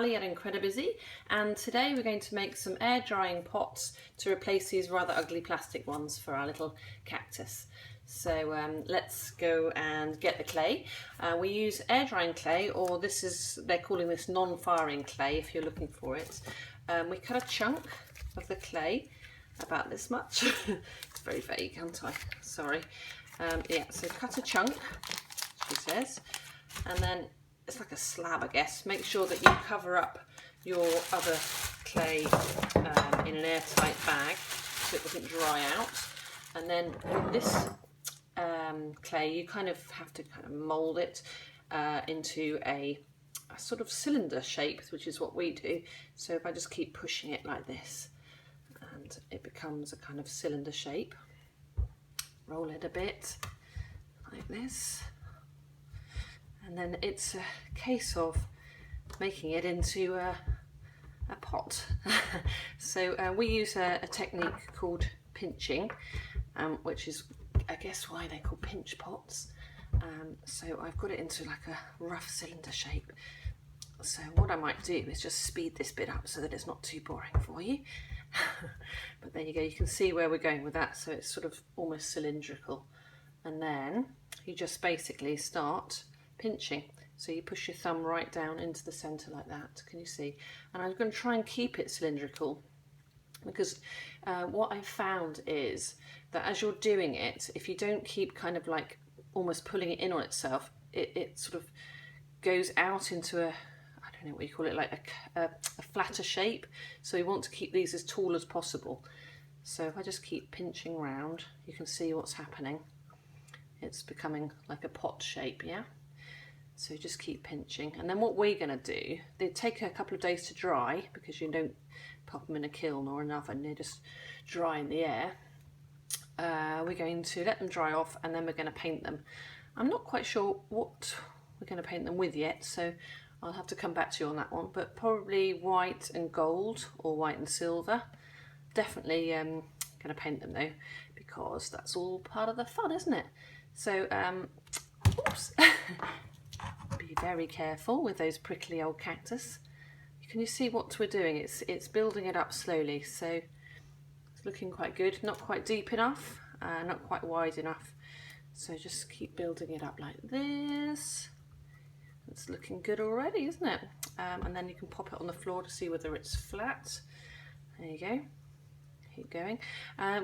Ali at INCREDIBUSY, and today we're going to make some air drying pots to replace these rather ugly plastic ones for our little cactus. So let's go and get the clay. We use air drying clay, or they're calling this non-firing clay if you're looking for it. We cut a chunk of the clay, about this much. It's very vague, aren't I? Sorry. Yeah, so cut a chunk, she says, and then it's like a slab, I guess. Make sure that you cover up your other clay in an airtight bag so it doesn't dry out. And then with this clay, you kind of have to mould it into a sort of cylinder shape, which is what we do. So if I just keep pushing it like this, and it becomes a kind of cylinder shape. Roll it a bit like this. And then it's a case of making it into a pot. So we use a technique called pinching, which is, I guess, why they're called pinch pots. So I've got it into like a rough cylinder shape. So what I might do is just speed this bit up so that it's not too boring for you. But there you go, you can see where we're going with that. So it's sort of almost cylindrical. And then you just basically start pinching. So you push your thumb right down into the center like that. Can you see? And I'm going to try and keep it cylindrical, because what I've found is that as you're doing it, if you don't keep kind of like almost pulling it in on itself, it sort of goes out into a, I don't know what you call it, like a flatter shape. So you want to keep these as tall as possible. So if I just keep pinching round, you can see what's happening. It's becoming like a pot shape, yeah? So just keep pinching. And then what we're going to do, they take a couple of days to dry, because you don't pop them in a kiln or an oven, they just dry in the air. We're going to let them dry off, and then we're going to paint them. I'm not quite sure what we're going to paint them with yet, so I'll have to come back to you on that one, but probably white and gold or white and silver. Definitely going to paint them though, because that's all part of the fun, isn't it? So, oops. Be very careful with those prickly old cactus. Can you see what we're doing? It's building it up slowly, so it's looking quite good. Not quite deep enough, not quite wide enough. So just keep building it up like this. It's looking good already, isn't it? And then you can pop it on the floor to see whether it's flat. There you go. Keep going.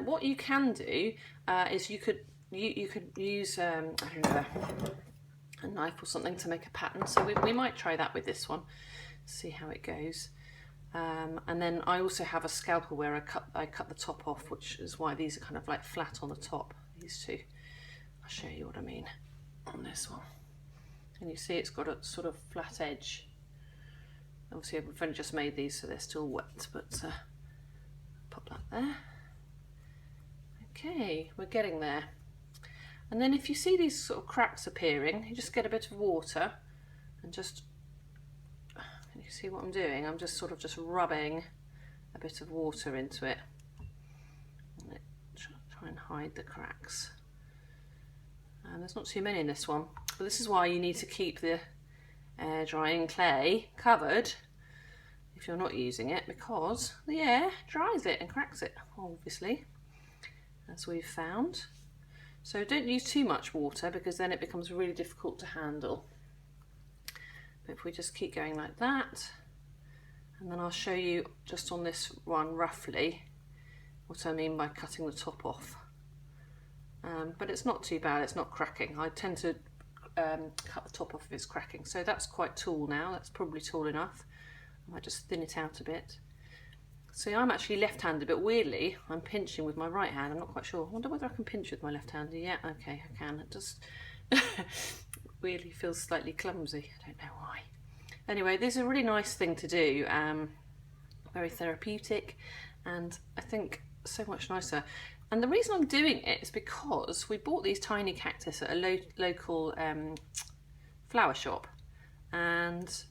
What you can do is you could use I don't know, a knife or something to make a pattern. So we might try that with this one, see how it goes. And then I also have a scalpel where I cut the top off, which is why these are kind of like flat on the top, these two. I'll show you what I mean on this one. And you see it's got a sort of flat edge. Obviously I've only just made these, so they're still wet, but pop that there. Okay, we're getting there. And then if you see these sort of cracks appearing, you just get a bit of water and just, can you see what I'm doing? I'm just sort of just rubbing a bit of water into it. And try and hide the cracks. And there's not too many in this one, but this is why you need to keep the air drying clay covered if you're not using it, because the air dries it and cracks it, obviously, as we've found. So don't use too much water, because then it becomes really difficult to handle. But if we just keep going like that, and then I'll show you just on this one roughly what I mean by cutting the top off. But it's not too bad, it's not cracking. I tend to cut the top off if it's cracking. So that's quite tall now, that's probably tall enough. I might just thin it out a bit. So I'm actually left-handed, but weirdly I'm pinching with my right hand. I'm not quite sure. I wonder whether I can pinch with my left-hander. Yeah, okay, I can. It just weirdly feels slightly clumsy. I don't know why. Anyway, this is a really nice thing to do. Very therapeutic, and I think so much nicer. And the reason I'm doing it is because we bought these tiny cactus at a local flower shop, and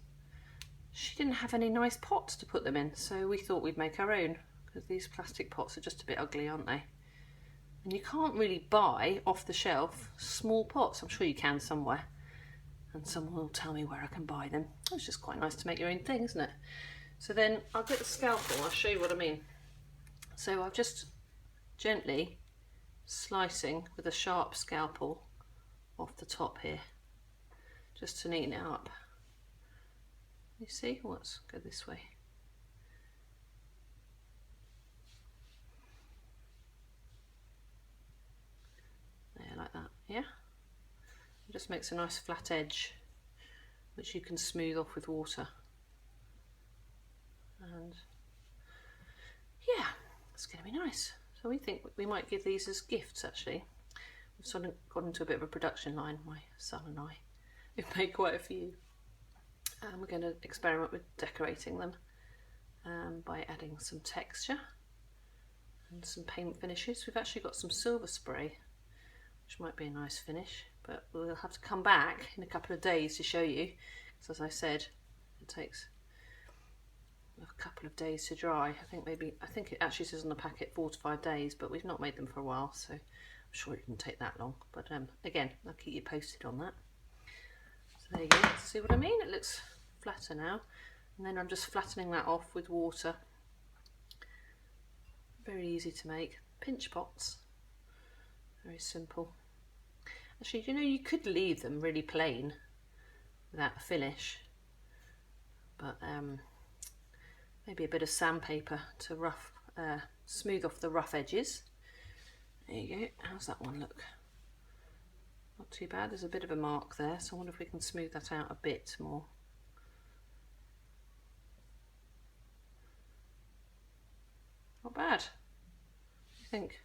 she didn't have any nice pots to put them in, so we thought we'd make our own, because these plastic pots are just a bit ugly, aren't they? And you can't really buy off the shelf small pots. I'm sure you can somewhere. and someone will tell me where I can buy them. It's just quite nice to make your own thing, isn't it? So then I'll get the scalpel, I'll show you what I mean. So I'm just gently slicing with a sharp scalpel off the top here, just to neaten it up. You see? Let's go this way. There, like that, yeah? It just makes a nice flat edge, which you can smooth off with water. And yeah, it's going to be nice. So we think we might give these as gifts actually. We've sort of got into a bit of a production line, my son and I. We've made quite a few. And we're going to experiment with decorating them by adding some texture and some paint finishes. We've actually got some silver spray, which might be a nice finish, but we'll have to come back in a couple of days to show you, because as I said, it takes a couple of days to dry. I think it actually says on the packet 4 to 5 days, but we've not made them for a while, so I'm sure it didn't take that long. But again, I'll keep you posted on that. So there you go. See what I mean? It looks flatter now, and then I'm just flattening that off with water. Very easy to make. Pinch pots. Very simple. Actually, you know, you could leave them really plain without a finish, but maybe a bit of sandpaper to smooth off the rough edges. There you go. How's that one look? Not too bad. There's a bit of a mark there, so I wonder if we can smooth that out a bit more. Not bad, I think.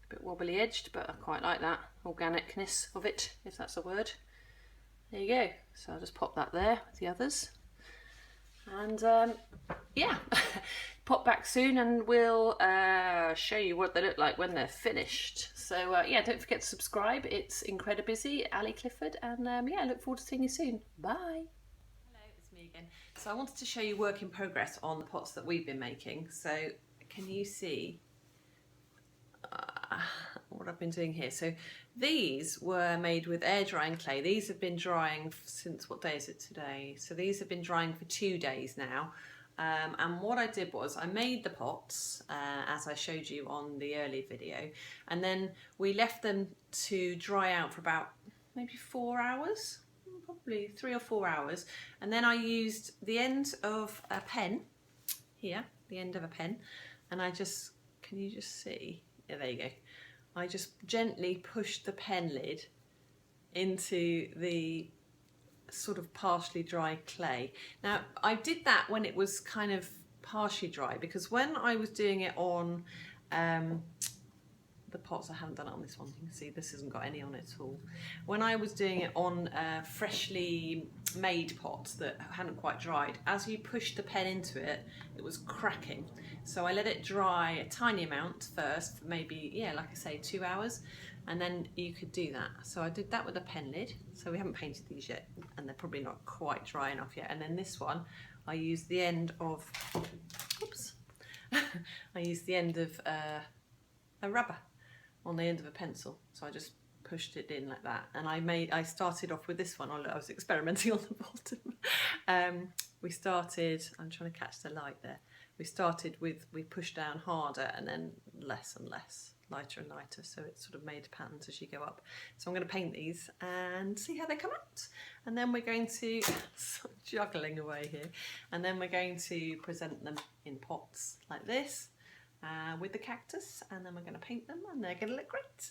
A bit wobbly edged, but I quite like that organicness of it, if that's a word. There you go. So I'll just pop that there with the others. And yeah, pop back soon and we'll show you what they look like when they're finished. So yeah, don't forget to subscribe. It's INCREDIBUSY, Ali Clifford, and yeah, I look forward to seeing you soon. Bye. Hello, it's me again. So I wanted to show you work in progress on the pots that we've been making. So can you see what I've been doing here? So these were made with air drying clay. These have been drying since, what day is it today? So these have been drying for 2 days now. And what I did was I made the pots as I showed you on the earlier video, and then we left them to dry out for about maybe 4 hours, probably 3 or 4 hours, and then I used the end of a pen here, the end of a pen, and I just, can you just see? Yeah, there you go. I just gently pushed the pen lid into the sort of partially dry clay. Now I did that when it was kind of partially dry, because when I was doing it on the pots, I haven't done it on this one, you can see this hasn't got any on it at all. When I was doing it on freshly made pots that hadn't quite dried, as you pushed the pen into it, it was cracking. So I let it dry a tiny amount first, for maybe, yeah, like I say, 2 hours, and then you could do that. So I did that with a pen lid. So we haven't painted these yet, and they're probably not quite dry enough yet. And then this one, I used the end of, oops, I used the end of a rubber on the end of a pencil. So I just pushed it in like that, and I started off with this one. I was experimenting on the bottom. We started, I'm trying to catch the light there. We started with, we pushed down harder and then less and less, lighter and lighter, so it sort of made patterns as you go up. So I'm going to paint these and see how they come out, and then we're going to juggling away here, and then we're going to present them in pots like this with the cactus, and then we're going to paint them and they're going to look great.